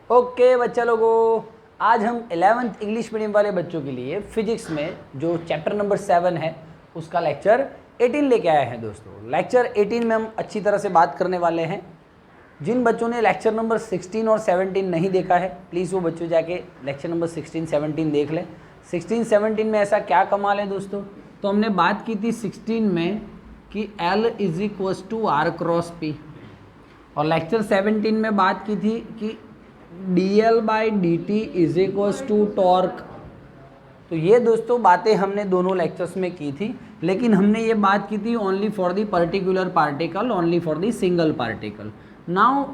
Okay बच्चा लोगों, आज हम 11th इंग्लिश मीडियम वाले बच्चों के लिए फिजिक्स में जो चैप्टर नंबर 7 है उसका लेक्चर 18 लेके आए हैं। दोस्तों लेक्चर 18 में हम अच्छी तरह से बात करने वाले हैं। जिन बच्चों ने लेक्चर नंबर 16 और 17 नहीं देखा है प्लीज़ वो बच्चों जाके लेक्चर नंबर 16 17 देख लें। 16 17 में ऐसा क्या कमाल है दोस्तों, तो हमने बात की थी 16 में कि L is equals to R cross P, और लेक्चर 17 में बात की थी कि dl by D T is equals to torque. तो ये दोस्तों बातें हमने दोनों लेक्चर्स में की थी, लेकिन हमने ये बात की थी only for the particular particle, only for the single particle. Now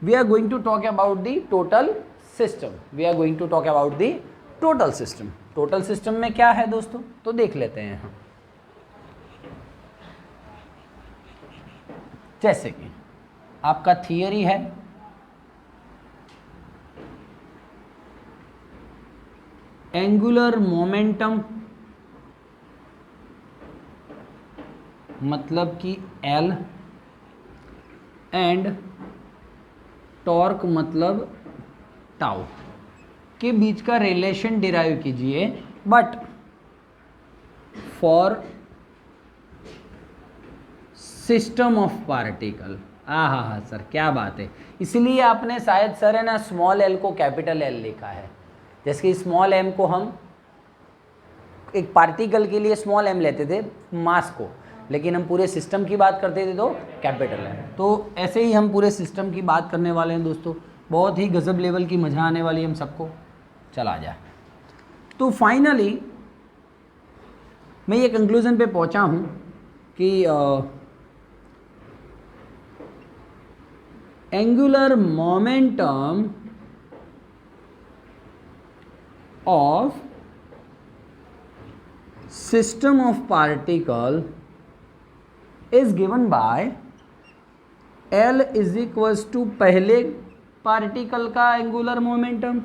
we are going to talk about the total system. We are going to talk about the total system. Total system में क्या है दोस्तों, तो देख लेते हैं हम। जैसे कि आपका थियरी है एंगुलर मोमेंटम मतलब कि L एंड टॉर्क मतलब टाउ के बीच का रिलेशन डिराइव कीजिए, but for system of particle. हाँ सर क्या बात है, इसलिए आपने शायद सर है ना स्मॉल l को कैपिटल L लिखा है। जैसे कि स्मॉल m को हम एक पार्टिकल के लिए स्मॉल m लेते थे मास को, लेकिन हम पूरे सिस्टम की बात करते थे तो कैपिटल M। तो ऐसे ही हम पूरे सिस्टम की बात करने वाले हैं दोस्तों। बहुत ही गजब लेवल की मज़ा आने वाली है हम सबको। चला जाए तो फाइनली मैं ये कंक्लूजन पे पहुंचा हूँ कि angular momentum of system of particle is given by L is equals to पहले पार्टिकल का एंगुलर मोमेंटम,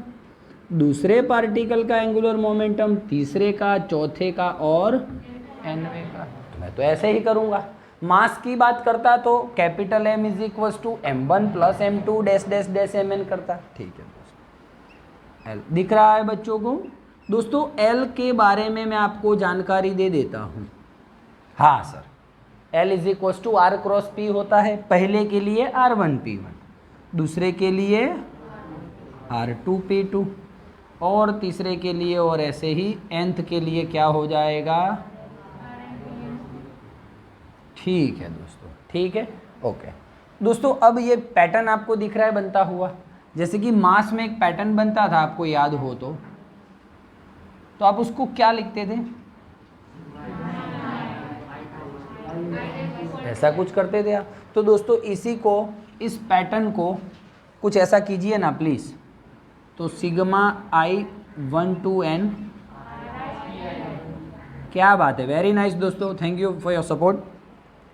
दूसरे पार्टिकल का एंगुलर मोमेंटम, तीसरे का, चौथे का और nवें का। तो मैं तो ऐसे ही करूँगा। मास की बात करता तो capital M is equals to M1 plus M2 dash dash dash Mn करता। ठीक है L दिख रहा है बच्चों को। दोस्तों L के बारे में मैं आपको जानकारी दे देता हूँ। हाँ sir, L is equals to R cross P होता है। पहले के लिए R1P1, दूसरे के लिए R2P2 और तीसरे के लिए और ऐसे ही nth के लिए क्या हो जाएगा। ठीक है दोस्तों, ठीक है ओके। दोस्तों अब ये पैटर्न आपको दिख रहा है बनता हुआ। जैसे कि मास में एक पैटर्न बनता था, आपको याद हो तो आप उसको क्या लिखते थे, ऐसा कुछ करते थे आप। तो दोस्तों इसी को, इस पैटर्न को कुछ ऐसा कीजिए ना प्लीज़। तो सिग्मा I1 to N, क्या बात है, वेरी नाइस दोस्तों, thank you for your support.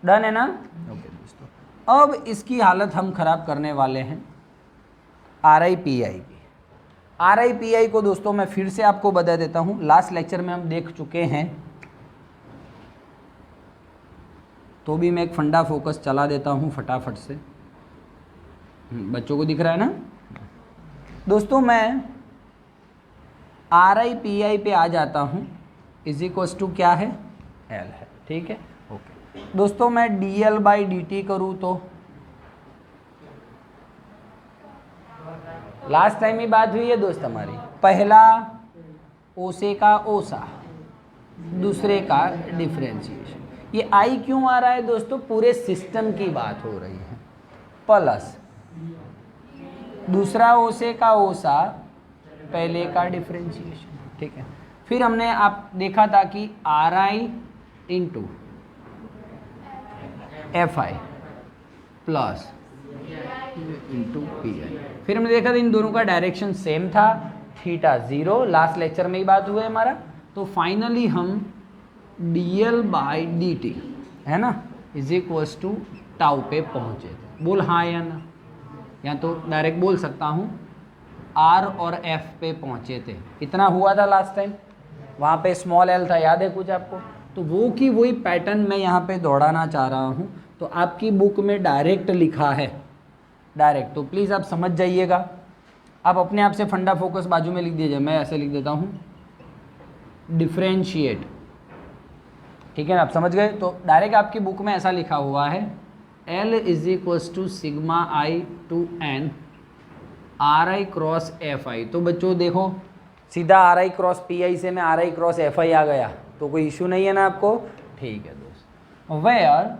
Done है ना ओके दोस्तों। अब इसकी हालत हम खराब करने वाले हैं RIPI की। RIPI को दोस्तों मैं फिर से आपको बता देता हूँ, लास्ट लेक्चर में हम देख चुके हैं, तो भी मैं एक फंडा फोकस चला देता हूँ फटाफट से। बच्चों को दिख रहा है ना दोस्तों। मैं RIPI पे आ जाता हूँ, इज इक्वल्स टू क्या है L है। ठीक है ओके दोस्तों। मैं dl बाई डी टी करूँ तो लास्ट टाइम ही बात हुई है दोस्त हमारी, पहला ओसे का ओसा, दूसरे का डिफरेंशिएशन। ये आई क्यों आ रहा है दोस्तों, पूरे सिस्टम की बात हो रही है। प्लस दूसरा ओसे का ओसा, पहले का डिफरेंशिएशन। ठीक है, फिर हमने आप देखा था कि are I into F I plus into P I. फिर हमने देखा था इन दोनों का डायरेक्शन सेम था, थीटा 0, लास्ट लेक्चर में ही बात हुआ है हमारा। तो फाइनली हम dl बाई डी टी है ना इज इक्वल्स टू टाउ पे पहुँचे थे। बोल हाँ या ना, या तो डायरेक्ट बोल सकता हूँ r और f पे पहुँचे थे। इतना हुआ था लास्ट टाइम, वहाँ पे स्मॉल l था, याद है कुछ आपको। तो वो की वही पैटर्न मैं यहाँ पे दौड़ाना चाह रहा हूँ। तो आपकी बुक में डायरेक्ट लिखा है, डायरेक्ट, तो प्लीज़ आप समझ जाइएगा। आप अपने आप से फंडा फोकस बाजू में लिख दीजिए, मैं ऐसे लिख देता हूँ डिफ्रेंशिएट, ठीक है ना, आप समझ गए। तो डायरेक्ट आपकी बुक में ऐसा लिखा हुआ है L is equals to sigma I to N R I cross F I. तो बच्चों देखो सीधा R I cross P I से मैं R I cross F I आ गया, तो कोई इशू नहीं है ना आपको, ठीक है दोस्त। Where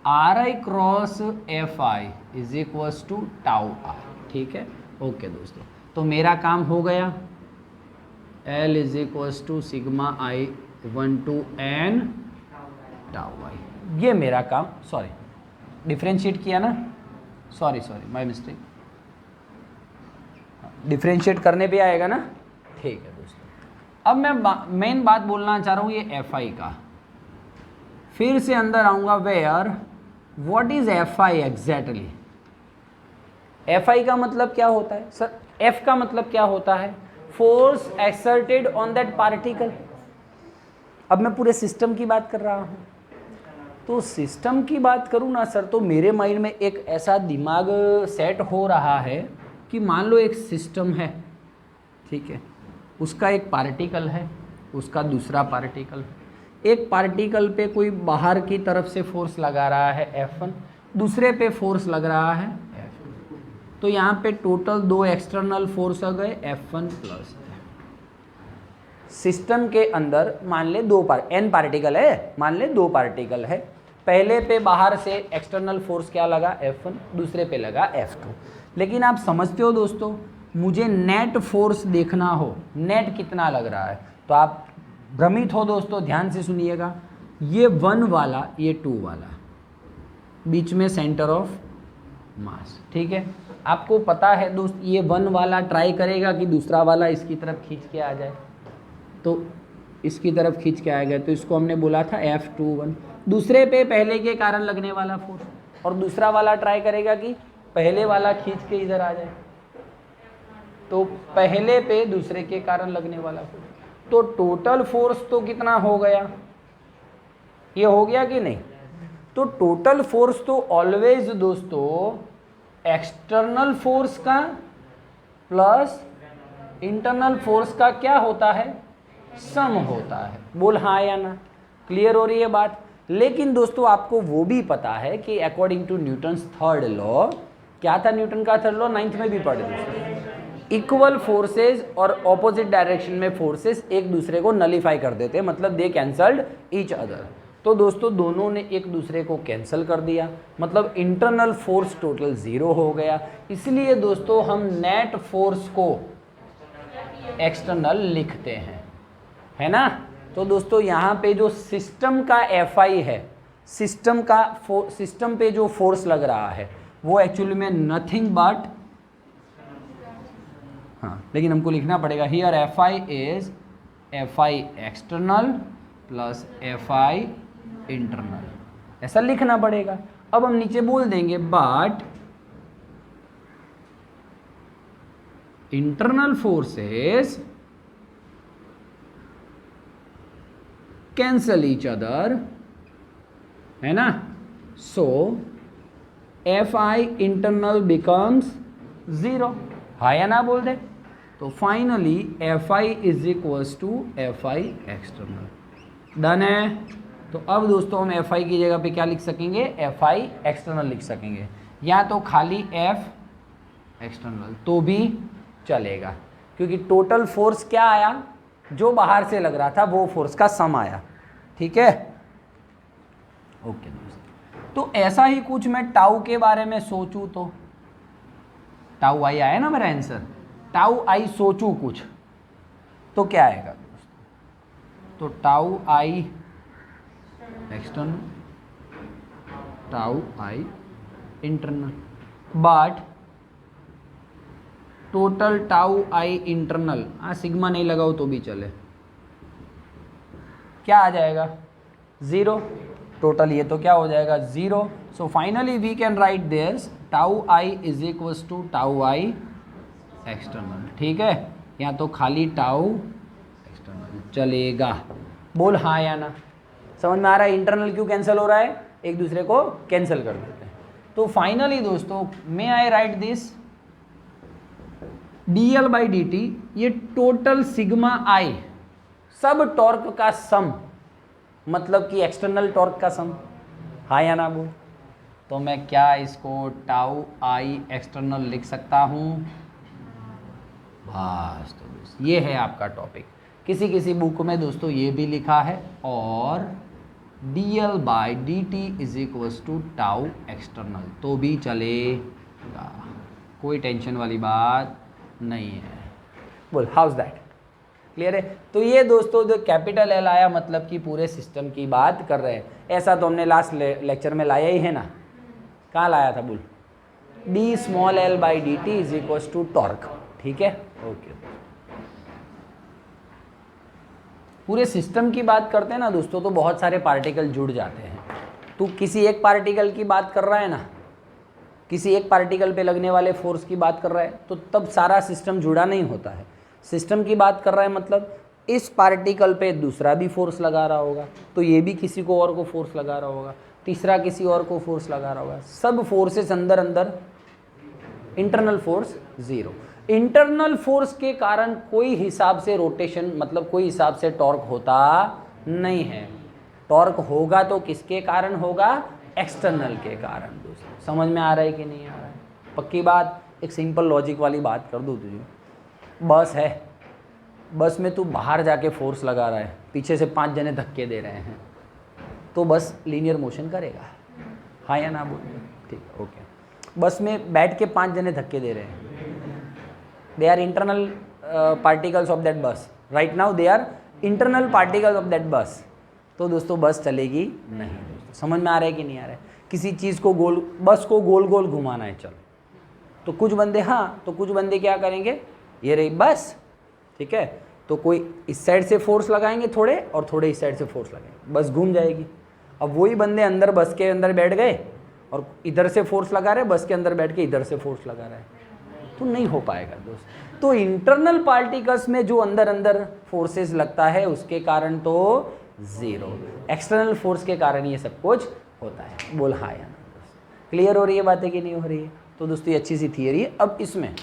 R I cross F I is equals to tau I, ठीक है, ओके दोस्तों। तो मेरा काम हो गया, L is equals to sigma I 1 to N tau I, ये मेरा काम, सॉरी डिफ्रेंशिएट किया ना, सॉरी माय मिस्टेक, डिफ्रेंशिएट करने पे आएगा ना, ठीक है दोस्तों। अब मैं मेन बात बोलना चाह रहा हूँ ये एफ आई का, फिर से अंदर आऊँगा, where what is F I exactly. F I का मतलब क्या होता है सर, एफ का मतलब क्या होता है, force exerted on that particle. अब मैं पूरे सिस्टम की बात कर रहा हूँ, तो सिस्टम की बात करूँ ना सर, तो मेरे माइंड में एक ऐसा दिमाग सेट हो रहा है कि मान लो एक सिस्टम है, ठीक है, उसका एक पार्टिकल है, उसका दूसरा पार्टिकल, एक पार्टिकल पे कोई बाहर की तरफ से फोर्स लगा रहा है F1, दूसरे पे फोर्स लग रहा है F2, तो यहाँ पे टोटल 2 एक्सटर्नल फोर्स आ गए F1 प्लस। सिस्टम के अंदर मान ले n पार्टिकल है, मान ले 2 पार्टिकल है, पहले पे बाहर से एक्सटर्नल फोर्स क्या लगा F1, दूसरे पे लगा F2। लेकिन आप समझते हो दोस्तों, मुझे नेट फोर्स देखना हो, नेट कितना लग रहा है, तो आप भ्रमित हो दोस्तों, ध्यान से सुनिएगा, ये 1 वाला, ये 2 वाला, बीच में सेंटर ऑफ मास, ठीक है। आपको पता है दोस्त, ये 1 वाला ट्राई करेगा कि दूसरा वाला इसकी तरफ खींच के आ जाए, तो इसकी तरफ खींच के आएगा, तो इसको हमने बोला था F21, दूसरे पे पहले के कारण लगने वाला फोर्स, और दूसरा वाला ट्राई करेगा कि पहले वाला खींच के इधर आ जाए, तो पहले पे दूसरे के कारण लगने वाला फोर्स, तो टोटल फोर्स तो कितना हो गया, ये हो गया कि नहीं। तो टोटल फोर्स तो ऑलवेज दोस्तों एक्सटर्नल फोर्स का प्लस इंटरनल फोर्स का क्या होता है, सम होता है। बोल हाँ या ना, क्लियर हो रही है बात। लेकिन दोस्तों आपको वो भी पता है कि according to Newton's third law, क्या था न्यूटन का थर्ड लॉ, 9th में भी पढ़े दोस्तों, इक्वल फोर्सेस और ऑपोजिट डायरेक्शन में फोर्सेस एक दूसरे को नलीफाई कर देते हैं, मतलब दे कैंसल्ड ईच अदर। तो दोस्तों दोनों ने एक दूसरे को कैंसिल कर दिया, मतलब इंटरनल फोर्स टोटल 0 हो गया। इसलिए दोस्तों हम नेट फोर्स को एक्सटर्नल लिखते हैं, है ना। तो दोस्तों यहाँ पे जो सिस्टम का Fi है, सिस्टम पे जो फोर्स लग रहा है वो एक्चुअली में नथिंग बट, हाँ लेकिन हमको लिखना पड़ेगा here Fi is Fi external plus Fi internal, ऐसा लिखना पड़ेगा। अब हम नीचे बोल देंगे but internal forces cancel each other, है ना। सो Fi इंटरनल बिकम्स 0, हाँ या ना बोल दे। तो finally Fi is equals to Fi external, done है। तो अब दोस्तों हम Fi की जगह पे क्या लिख सकेंगे, Fi एक्सटर्नल लिख सकेंगे, या तो खाली F एक्सटर्नल तो भी चलेगा, क्योंकि टोटल फोर्स क्या आया, जो बाहर से लग रहा था वो फोर्स का सम आया, ठीक है। ओके दोस्तों, तो ऐसा ही कुछ मैं टाउ के बारे में सोचूं तो टाउ आई आया ना मेरा आंसर, टाउ आई सोचूं कुछ तो क्या आएगा दोस्तों, तो tau i external, tau I internal, but total tau I internal, sigma नहीं लगाओ तो भी चले, क्या आ जाएगा 0, टोटल ये तो क्या हो जाएगा 0। So finally we can write this tau i is equals to tau i external, ठीक है, या तो खाली टाउ एक्सटर्नल चलेगा। बोल हाँ या ना, समझ में आ रहा है इंटरनल क्यों कैंसिल हो रहा है, एक दूसरे को कैंसिल कर देते हैं। तो फाइनली दोस्तों may I write this dl by dt ये टोटल सिग्मा आई सब टॉर्क का सम, मतलब कि एक्सटर्नल टॉर्क का सम, हाँ या ना बोल। तो मैं क्या इसको टाउ आई एक्सटर्नल लिख सकता हूँ? बस, तो दोस्तों ये है आपका टॉपिक। किसी किसी बुक में दोस्तों ये भी लिखा है, और dl by D T is equals to tau external, तो भी चलेगा, कोई टेंशन वाली बात नहीं है। बोल हाउस दैट, क्लियर है? तो ये दोस्तों जो कैपिटल एल आया मतलब कि पूरे सिस्टम की बात कर रहे हैं। ऐसा तो हमने लास्ट लेक्चर में लाया ही है ना, कहाँ लाया था? बोल d small l by D T is equals to torque, ठीक है, ओके। पूरे सिस्टम की बात करते हैं ना दोस्तों, तो बहुत सारे पार्टिकल जुड़ जाते हैं। तू किसी एक पार्टिकल की बात कर रहा है ना, किसी एक पार्टिकल पे लगने वाले फोर्स की बात कर रहा है, तो तब सारा सिस्टम जुड़ा नहीं होता है। सिस्टम की बात कर रहा है मतलब इस पार्टिकल पे दूसरा भी फोर्स लगा रहा होगा, तो ये भी किसी को और को फोर्स लगा रहा होगा, तीसरा किसी और को फोर्स लगा रहा होगा, सब फोर्सेस अंदर अंदर, internal force zero. Internal force के कारण कोई हिसाब से रोटेशन, मतलब कोई हिसाब से टॉर्क होता नहीं है। टॉर्क होगा तो किसके कारण होगा? एक्सटर्नल के कारण। दोस्तों समझ में आ रहा है कि नहीं आ रहा है? पक्की बात। एक सिंपल लॉजिक वाली बात कर दूँ तुझे, बस है, बस में तू बाहर जाके फोर्स लगा रहा है, पीछे से 5 जने धक्के दे रहे हैं, तो बस लीनियर मोशन करेगा, हाँ या ना बोल? ठीक, ओके। बस में बैठ के 5 जने धक्के दे रहे हैं, they are internal particles of that बस, right now they are internal particles of that बस, तो दोस्तों बस चलेगी नहीं। समझ में आ रहा है कि नहीं आ रहा है? किसी चीज़ को गोल, बस को गोल गोल घुमाना है, चलो, तो कुछ बंदे, हाँ, तो कुछ बंदे क्या करेंगे, ये रही बस, ठीक है, तो कोई इस साइड से फोर्स लगाएंगे थोड़े, और थोड़े इस साइड से फोर्स लगाएंगे, बस घूम जाएगी। अब वही बंदे अंदर बस के अंदर बैठ गए और इधर से फोर्स लगा रहे, बस के अंदर बैठ के इधर से फोर्स लगा रहे हैं, तो नहीं हो पाएगा दोस्त। तो इंटरनल पार्टिकल्स में जो अंदर अंदर फोर्सेस लगता है उसके कारण तो जीरो, एक्सटर्नल फोर्स के कारण ये सब कुछ होता है। बोल हाँ या ना दोस्त? क्लियर हो रही है बातें कि नहीं हो रही है? तो दोस्तों ये अच्छी सी थियरी है। अब इसमें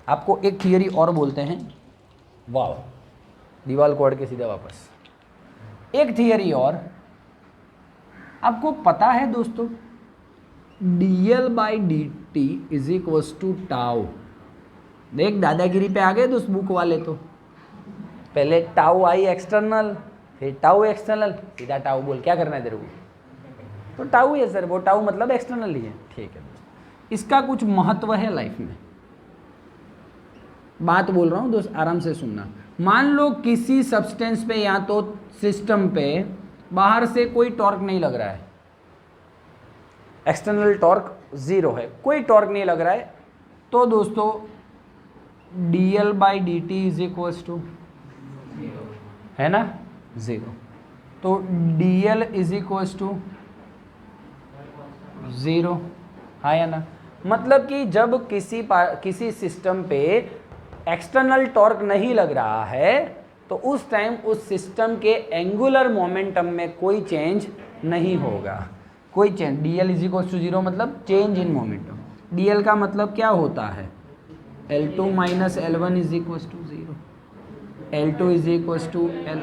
आपको एक थियरी और बोलते हैं, वाह, दीवार को अड़ के सीधा वापस, एक थियरी और आपको पता है दोस्तों, dl by D T is equals to tau. देख दादागिरी पे आ गए दोस्त बुक वाले, तो पहले टाउ आई एक्सटर्नल, फिर टाउ एक्सटर्नल, सीधा टाउ बोल, क्या करना है तेरे को? तो टाउ है सर, वो टाउ मतलब एक्सटर्नल ही है, ठीक है दोस्त। इसका कुछ महत्व है लाइफ में, बात बोल रहा हूँ दोस्त, आराम से सुनना। मान लो किसी सब्सटेंस पे या तो सिस्टम पे बाहर से कोई टॉर्क नहीं लग रहा है, एक्सटर्नल टॉर्क जीरो है, कोई टॉर्क नहीं लग रहा है, तो दोस्तों dl by D T is equals to, है ना, जीरो। तो dl is equals to zero, हाँ या ना? मतलब कि जब किसी सिस्टम पे एक्सटर्नल टॉर्क नहीं लग रहा है, तो उस टाइम उस सिस्टम के एंगुलर मोमेंटम में कोई चेंज नहीं होगा, कोई change. dl is equals to zero मतलब चेंज इन मोमेंटम। dl का मतलब क्या होता है? L2 minus L1 is equals to zero, L2 is equals to L,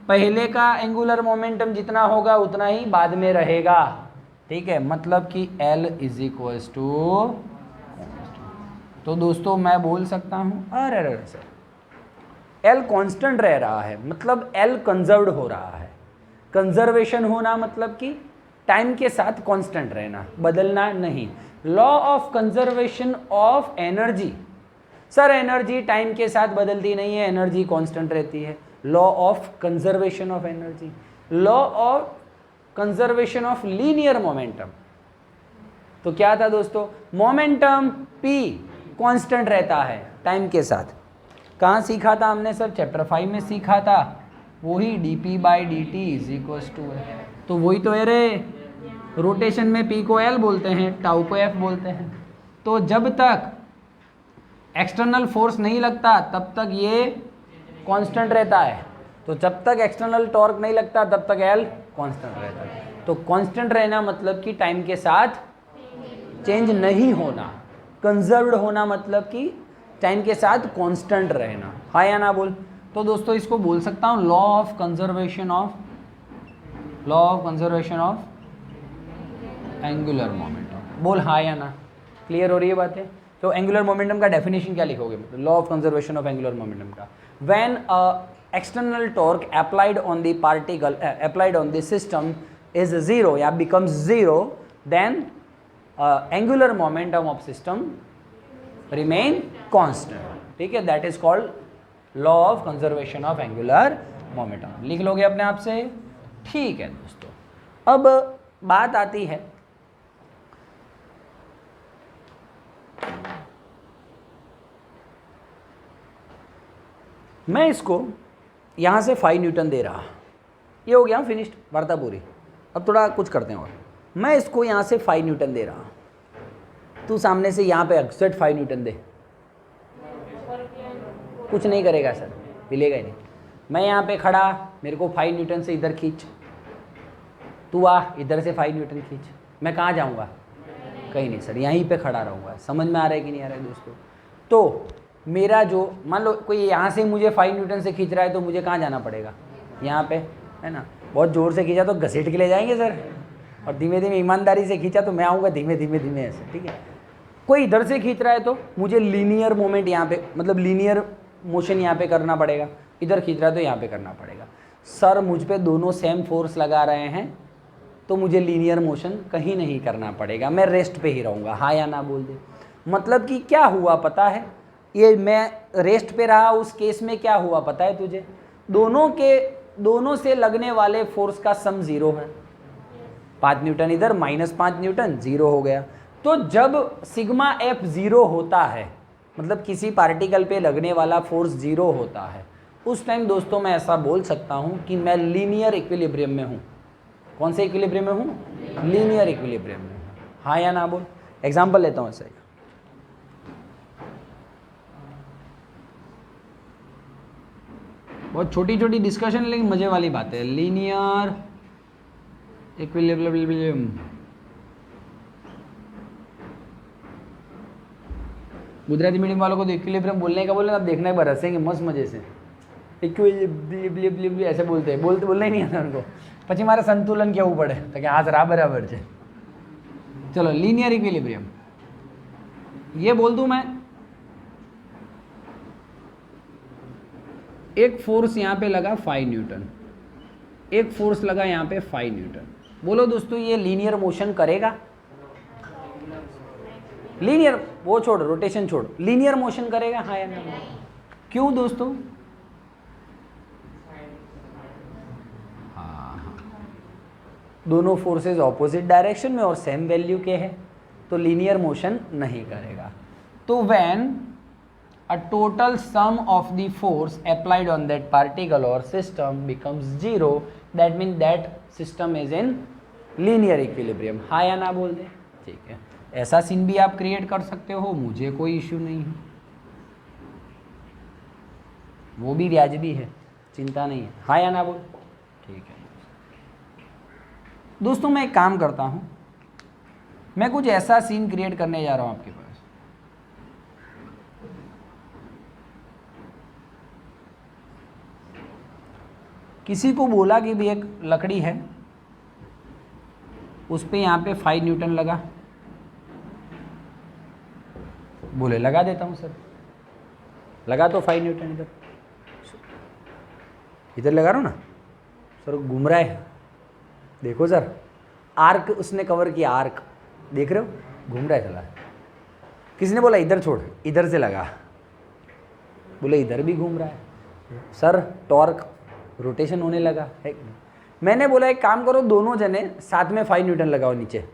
पहले का एंगुलर मोमेंटम जितना होगा उतना ही बाद में रहेगा, ठीक है, मतलब कि L इज इक्वल्स टू, तो दोस्तों मैं बोल सकता हूँ, अरे सर L कांस्टेंट रह रहा है, मतलब L कंजर्व्ड हो रहा है। कंजर्वेशन होना मतलब कि टाइम के साथ कांस्टेंट रहना, बदलना नहीं। Law of conservation of energy, sir energy time के साथ बदलती नहीं है, एनर्जी कांस्टेंट रहती है। Law of conservation of energy, law of conservation of linear momentum, तो क्या था दोस्तों? मोमेंटम p कांस्टेंट रहता है टाइम के साथ। कहाँ सीखा था हमने सर? चैप्टर 5 में सीखा था, वही dp by D T is equals to है, तो वही तो है रे, रोटेशन में p को l बोलते हैं, टाउ को f बोलते हैं। तो जब तक एक्सटर्नल फोर्स नहीं लगता तब तक ये कांस्टेंट रहता है, तो जब तक एक्सटर्नल टॉर्क नहीं लगता तब तक L कांस्टेंट रहता है। तो कांस्टेंट रहना मतलब कि टाइम के साथ चेंज नहीं होना, कंजर्व्ड होना मतलब कि टाइम के साथ कांस्टेंट रहना, हाँ या ना बोल। तो दोस्तों इसको बोल सकता हूँ law of conservation of angular momentum. बोल हाँ या ना, क्लियर हो रही है बातें। तो एंगुलर मोमेंटम का डेफिनेशन क्या लिखोगे, law of conservation of angular momentum का, when external torque applied on the particle applied on the system is zero या becomes zero, then angular momentum of system remain constant. ठीक है, that is called law of conservation of angular momentum. लिख लोगे अपने आप से, ठीक है दोस्तों। अब बात आती है मैं इसको यहाँ से 5 न्यूटन दे रहा, ये हो गया फिनिश्ड वार्ता पूरी। अब थोड़ा कुछ करते हैं और, मैं इसको यहाँ से 5 न्यूटन दे रहा, तू सामने से यहाँ पे एग्जैक्ट 5 न्यूटन दे, कुछ नहीं करेगा सर, मिलेगा ही नहीं। मैं यहाँ पे खड़ा, मेरे को 5 न्यूटन से इधर खींच, तू आ इधर से 5 न्यूटन खींच, मैं कहाँ जाऊँगा, कहीं नहीं सर, यहीं पे खड़ा रहूँगा। समझ में आ रहा है कि नहीं आ रहा है दोस्तों। तो मेरा जो मान लो कोई यहाँ से मुझे 5 न्यूटन से खींच रहा है, तो मुझे कहाँ जाना पड़ेगा, यहाँ पे, है ना। बहुत ज़ोर से खींचा तो घसीट के ले जाएंगे सर, और धीमे धीमे ईमानदारी से खींचा तो मैं आऊँगा धीमे धीमे धीमे ऐसे, ठीक है। कोई इधर से खींच रहा है तो मुझे लीनियर मोमेंट यहाँ पे, मतलब लीनियर मोशन यहाँ पे करना पड़ेगा, इधर खींच रहा है तो यहाँ पे करना पड़ेगा। सर मुझ पे दोनों सेम फोर्स लगा रहे हैं तो मुझे लीनियर मोशन कहीं नहीं करना पड़ेगा, मैं रेस्ट पे ही रहूँगा, हाँ या ना बोल दे। मतलब कि क्या हुआ पता है, ये मैं रेस्ट पे रहा, उस केस में क्या हुआ पता है तुझे, दोनों से लगने वाले फोर्स का सम 0 है। 5 न्यूटन इधर माइनस 5 न्यूटन 0 हो गया। तो जब सिग्मा एफ 0 होता है, मतलब किसी पार्टिकल पे लगने वाला फोर्स 0 होता है, उस टाइम दोस्तों मैं ऐसा बोल सकता हूँ कि मैं लीनियर इक्विलिब्रियम में हूँ। कौन से इक्विलिब्रियम में हूँ, लीनियर इक्विलिब्रियम में हूँ, हाँ या ना बोल। एग्जाम्पल लेता हूँ ऐसे, बहुत छोटी छोटी डिस्कशन लेकिन मजे वाली बात है। लीनियर इक्विलिब्रियम, गुजराती मीडियम वालों को तो इक्विलिब्रियम बोलने का बोले, आप देखना एक बार हंसेंगे मस्त मजे से। इक्विलिब्रियम ऐसे बोलते हैं, बोलना ही नहीं आता उनको, પછી મારે સંતુલન કેવું પડે તો કે આ બરાબર છે। चलो लीनियर इक्विलिब्रियम ये बोल दूं मैं, एक फोर्स यहाँ पे लगा 5 न्यूटन, एक फोर्स लगा यहाँ पे 5 न्यूटन। बोलो दोस्तों ये लीनियर मोशन करेगा, लीनियर वो छोड़, रोटेशन छोड़, लीनियर मोशन करेगा, हाँ या ना। क्यों दोस्तों, दोनों फोर्सेस ऑपोजिट डायरेक्शन में और सेम वैल्यू के हैं, तो लीनियर मोशन नहीं करेगा। तो when a total sum of the force applied on that particle और system becomes 0, that mean that system is in linear equilibrium, हाँ या ना बोल दे। ठीक है, ऐसा सीन भी आप क्रिएट कर सकते हो, मुझे कोई इश्यू नहीं है, वो भी वाजिबी है, चिंता नहीं है, हाँ या ना बोल। ठीक है दोस्तों, मैं एक काम करता हूँ, मैं कुछ ऐसा सीन क्रिएट करने जा रहा हूँ आपके पास। किसी को बोला कि भी एक लकड़ी है, उस पे यहाँ पे 5 न्यूटन लगा, बोले लगा देता हूँ सर, लगा तो 5 न्यूटन इधर लगा रहा हूँ ना सर, घूम रहा है, देखो सर आर्क उसने कवर किया, आर्क देख रहे हो, घूम रहा है चला। किसी ने बोला इधर छोड़, इधर से लगा, बोले इधर भी घूम रहा है सर, टॉर्क रोटेशन होने लगा है। मैंने बोला एक काम करो, दोनों जने साथ में 5 न्यूटन लगाओ नीचे,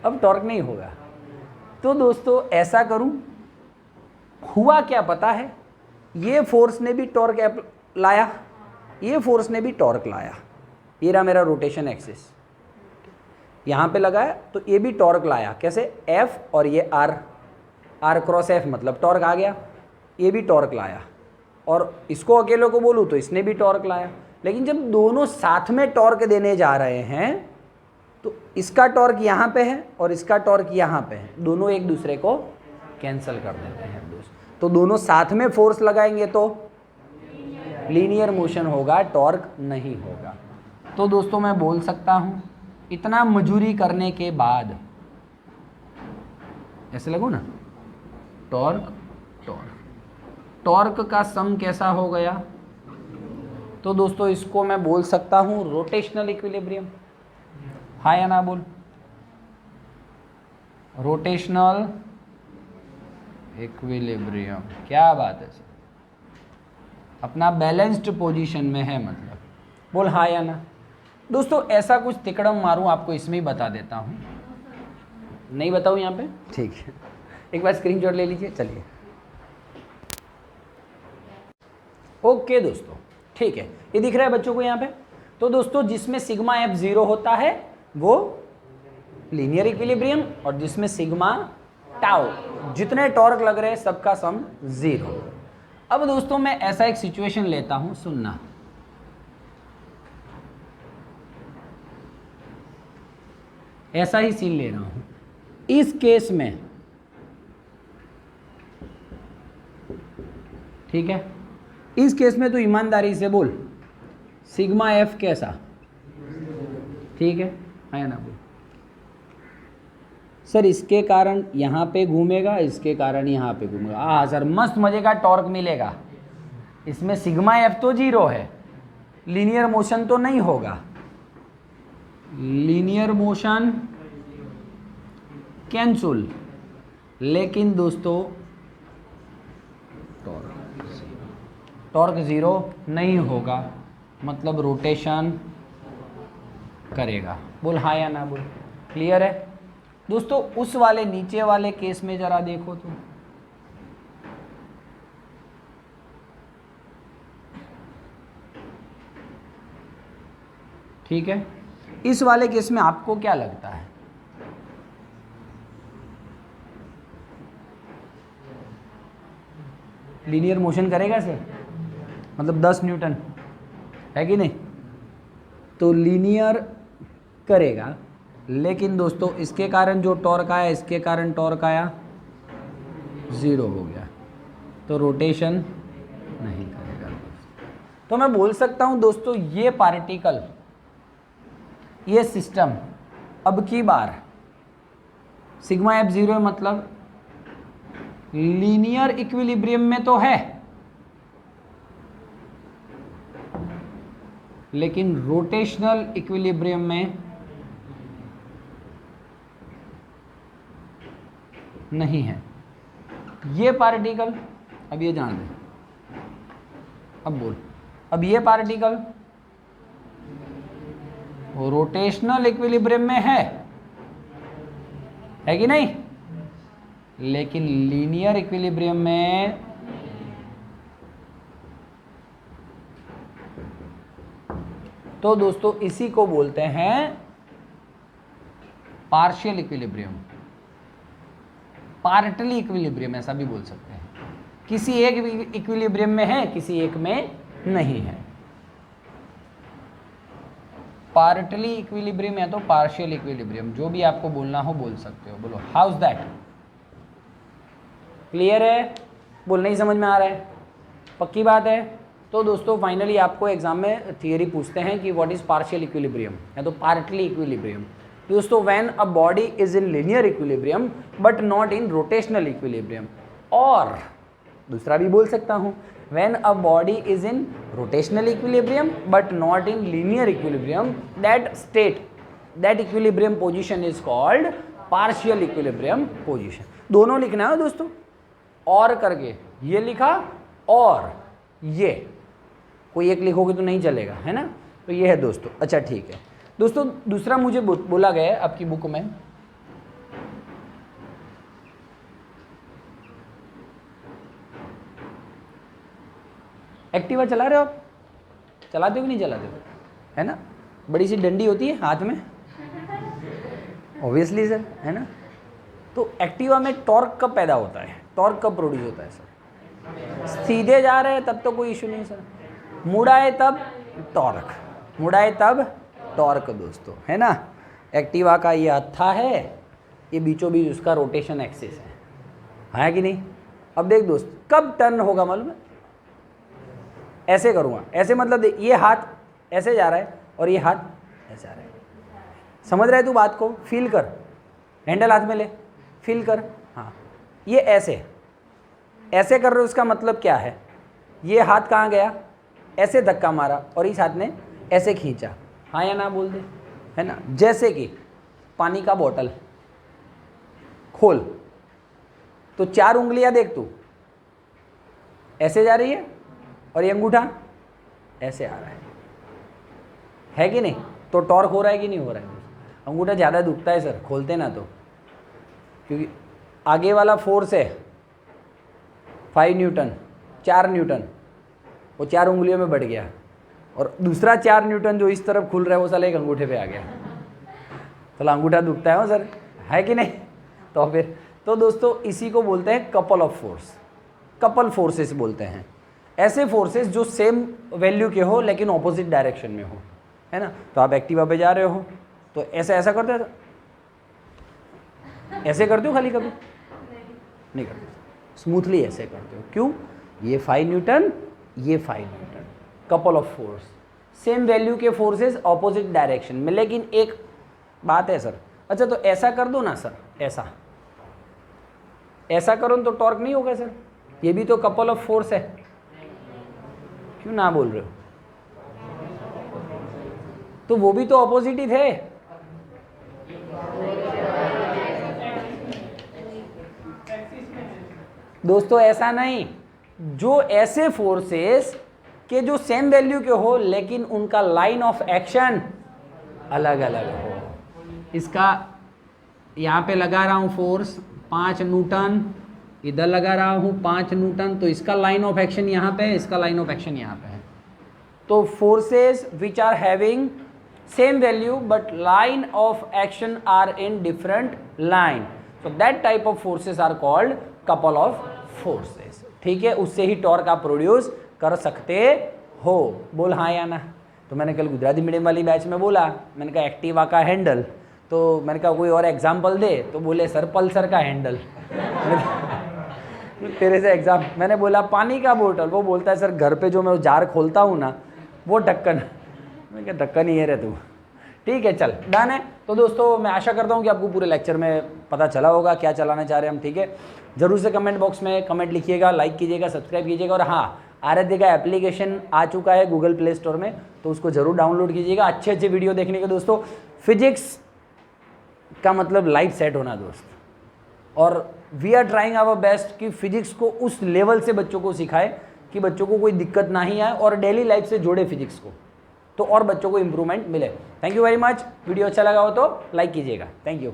अब टॉर्क नहीं होगा। तो दोस्तों ऐसा करूं, हुआ क्या पता है, ये फोर्स ने भी टॉर्क लाया, ये फोर्स ने भी टॉर्क लाया, ये रहा मेरा रोटेशन एक्सिस, यहाँ पे लगा है तो ये भी टॉर्क लाया, कैसे, F और ये R क्रॉस F मतलब टॉर्क आ गया, ये भी टॉर्क लाया, और इसको अकेले को बोलूँ तो इसने भी टॉर्क लाया। लेकिन जब दोनों साथ में टॉर्क देने जा रहे हैं तो इसका टॉर्क यहाँ पे है और इसका टॉर्क यहाँ पे है, दोनों एक दूसरे को कैंसिल कर देते हैं दोस्त। तो दोनों साथ में फोर्स लगाएंगे तो लीनियर मोशन होगा, टॉर्क नहीं होगा। तो दोस्तों मैं बोल सकता हूँ इतना मजूरी करने के बाद, ऐसे लगो ना, टॉर्क टॉर्क टॉर्क का सम कैसा हो गया? तो दोस्तों इसको मैं बोल सकता हूँ रोटेशनल इक्विलिब्रियम। हाँ या ना बोल? रोटेशनल इक्विलिब्रियम, क्या बात है सर, अपना बैलेंस्ड पोजीशन में है मतलब। बोल हाँ या ना? दोस्तों ऐसा कुछ तिकड़म मारूं आपको इसमें ही बता देता हूं, नहीं बताऊं यहाँ पे? ठीक है, एक बार स्क्रीनशॉट ले लीजिए। चलिए ओके दोस्तों, ठीक है, ये दिख रहा है बच्चों को यहाँ पे। तो दोस्तों जिसमें सिग्मा एफ 0 होता है वो लीनियर इक्विलिब्रियम, और जिसमें सिग्मा टाउ, जितने टॉर्क लग रहे हैं सबका सम 0। अब दोस्तों मैं ऐसा एक सिचुएशन लेता हूं, सुनना। ऐसा ही सीन ले रहा हूं। इस केस में, ठीक है, इस केस में तो ईमानदारी से बोल सिग्मा एफ कैसा? ठीक है ना बोल? सर इसके कारण यहाँ पे घूमेगा, इसके कारण यहाँ पे घूमेगा। हाँ सर, मस्त मजे का टॉर्क मिलेगा। इसमें सिग्मा एफ तो 0 है, लीनियर मोशन तो नहीं होगा, लीनियर मोशन कैंसल, लेकिन दोस्तों टॉर्क 0 नहीं होगा, मतलब रोटेशन करेगा। बोल हाँ या ना बोल? क्लियर है दोस्तों? उस वाले नीचे वाले केस में जरा देखो तो, ठीक है, इस वाले केस में आपको क्या लगता है? लीनियर मोशन करेगा सर, मतलब 10 न्यूटन है कि नहीं? तो लीनियर करेगा, लेकिन दोस्तों इसके कारण जो टॉर्क आया, इसके कारण टॉर्क आया 0 हो गया, तो रोटेशन नहीं करेगा। तो मैं बोल सकता हूं दोस्तों ये पार्टिकल, ये सिस्टम अब की बार सिग्मा एफ 0 है, मतलब लीनियर इक्विलिब्रियम में तो है, लेकिन रोटेशनल इक्विलिब्रियम में नहीं है। ये पार्टिकल, अब ये जान दे, अब बोल, अब ये पार्टिकल रोटेशनल इक्विलिब्रियम में है कि नहीं? लेकिन लीनियर इक्विलिब्रियम में तो दोस्तों इसी को बोलते हैं पार्शियल इक्विलिब्रियम, पार्टली इक्विलिब्रियम ऐसा भी बोल सकते हैं। किसी एक इक्विलिब्रियम में है, किसी एक में नहीं है। पार्टली इक्विलिब्रियम या तो पार्शियल इक्विलिब्रियम, जो भी आपको बोलना हो बोल सकते हो। बोलो हाउ इज दैट? क्लियर है? बोल नहीं समझ में आ रहा है? पक्की बात है? तो दोस्तों फाइनली आपको एग्जाम में थियरी पूछते हैं कि व्हाट इज पार्शियल इक्विलिब्रियम या तो पार्टली इक्विलिब्रियम। दोस्तों when a body is in linear equilibrium but not in rotational equilibrium, और दूसरा भी बोल सकता हूँ when a body is in rotational equilibrium but not in linear equilibrium, that state, that equilibrium position is called partial equilibrium position. दोनों लिखना है दोस्तों, और करके ये लिखा और ये, कोई एक लिखोगे तो नहीं चलेगा, है ना? तो ये है दोस्तों। अच्छा ठीक है दोस्तों, दूसरा मुझे बोला गया है आपकी बुक में, एक्टिवा चला रहे हो आप? चलाते हो कि नहीं चलाते हो? है ना, बड़ी सी डंडी होती है हाथ में, ऑब्वियसली सर, है ना? तो एक्टिवा में टॉर्क कब पैदा होता है, टॉर्क कब प्रोड्यूस होता है सर? सीधे जा रहे हैं तब तो कोई इशू नहीं सर, मुड़ाए तब टॉर्क, मुड़ाए तब टॉर्क दोस्तों, है ना? एक्टिवा का ये हत्था है, ये बीचों बीच उसका रोटेशन एक्सिस है कि नहीं। अब देख दोस्त, कब टर्न होगा मालूम है? ऐसे करूँगा, ऐसे मतलब देख, ये हाथ ऐसे जा रहा है और ये हाथ ऐसे जा रहा है। समझ रहा है तू बात को? फील कर, हैंडल हाथ में ले, फील कर। हाँ, ये ऐसे ऐसे कर रहे हो, उसका मतलब क्या है? ये हाथ कहाँ गया, ऐसे धक्का मारा और इस हाथ ने ऐसे खींचा। हाँ या ना बोल दे, है ना। जैसे कि पानी का बोतल खोल तो 4 उंगलियां देख तू, ऐसे जा रही है और ये अंगूठा ऐसे आ रहा है कि नहीं? तो टॉर्क हो रहा है कि नहीं हो रहा है? अंगूठा ज़्यादा दुखता है सर खोलते ना तो, क्योंकि आगे वाला फोर्स है 5 न्यूटन, 4 न्यूटन, वो 4 उंगलियों में बढ़ गया, और दूसरा 4 न्यूटन जो इस तरफ खुल रहा है वो साला एक अंगूठे पे आ गया, तो अंगूठा दुखता है सर, है कि नहीं? तो फिर तो दोस्तों इसी को बोलते हैं couple of force, couple forces बोलते हैं। ऐसे फोर्सेस जो सेम वैल्यू के हो लेकिन ऑपोजिट डायरेक्शन में हो, है ना। तो आप एक्टिवा पे जा रहे हो तो ऐसा ऐसा करते हो, ऐसे करते हो खाली, कभी नहीं करते, स्मूथली ऐसे करते हो। क्यों? ये 5 न्यूटन, ये 5 Newton, couple of force, same value के फोर्सेस ऑपोजिट डायरेक्शन में। लेकिन एक बात है सर, अच्छा तो ऐसा कर दो ना सर, ऐसा ऐसा करो तो टॉर्क नहीं होगा सर, ये भी तो कपल ऑफ फोर्स है, क्यों ना बोल रहे हो? तो वो भी तो ऑपोजिट ही थे। दोस्तों ऐसा नहीं, जो ऐसे फोर्सेस के जो सेम वैल्यू के हो लेकिन उनका लाइन ऑफ एक्शन अलग अलग हो। इसका यहाँ पे लगा रहा हूँ फोर्स 5 न्यूटन, इधर लगा रहा हूँ 5 न्यूटन, तो इसका लाइन ऑफ एक्शन यहाँ पे है, इसका लाइन ऑफ एक्शन यहाँ पे है। तो forces which are having same value but line of action are in different line, so that type of forces are called couple of forces। ठीक है, उससे ही टॉर्क आप प्रोड्यूस कर सकते हो। बोल हाँ या ना। तो मैंने कल गुजराती मीडियम वाली बैच में बोला, मैंने कहा एक्टिवा का हैंडल, तो मैंने कहा कोई और एग्जाम्पल दे, तो बोले सर पल्सर का हैंडल। तेरे से एग्जाम, मैंने बोला पानी का बोतल, वो बोलता है सर घर पे जो मैं जार खोलता हूँ ना वो ढक्कन। मैं क्या ढक्कन ही है रे तू। ठीक है चल डन है। तो दोस्तों मैं आशा करता हूँ कि आपको पूरे लेक्चर में पता चला होगा क्या चलाना चाह रहे हैं हम। ठीक है, जरूर से कमेंट बॉक्स में कमेंट लिखिएगा, लाइक कीजिएगा, सब्सक्राइब कीजिएगा। और हाँ, आराध्य का एप्लीकेशन आ चुका है गूगल प्ले स्टोर में, तो उसको जरूर डाउनलोड कीजिएगा। अच्छे अच्छे वीडियो देखने के दोस्तों। फिजिक्स का मतलब लाइफ सेट होना दोस्त, और we are trying our best कि फिजिक्स को उस लेवल से बच्चों को सिखाए कि बच्चों को कोई दिक्कत ना ही आए और डेली लाइफ से जोड़े फिजिक्स को, तो और बच्चों को इंप्रूवमेंट मिले। Thank you very much. Video अच्छा लगा हो तो लाइक कीजिएगा। Thank you.